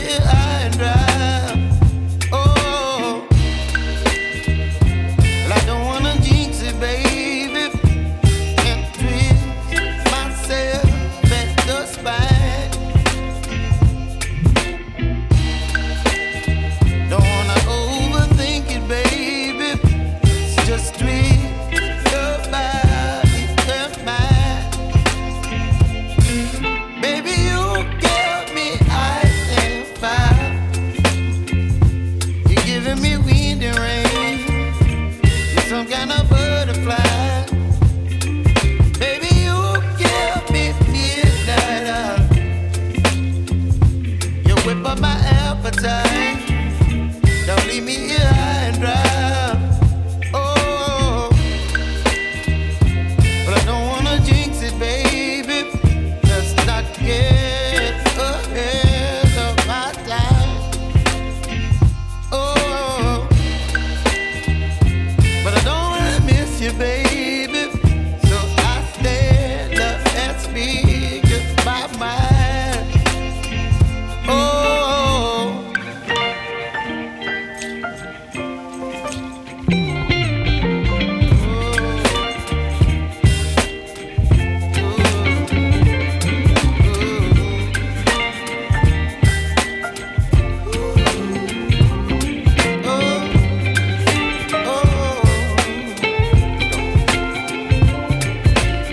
here high and dry. Oh, well, I don't wanna jinx it, baby, and twist myself at the spine. Don't wanna overthink it, baby. It's just twist your body and mine. Baby, you give me ice and fire. You're giving me wind and rain. You're some kind of butterfly. Baby, you give me midnight. You whip up my appetite. Don't leave me here high and dry. Oh, but I don't wanna jinx it, baby. Let's not get ahead of my time. Oh, but I don't wanna miss you, baby. So I stand up and speak my mind. Oh.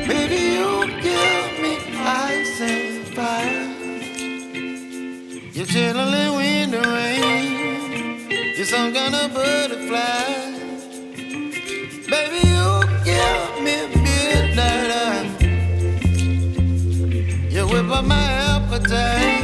Baby, you give me ice and fire. You're chilling wind and rain. You're some kind of butterfly. Baby, you give me midnight. You whip up my appetite.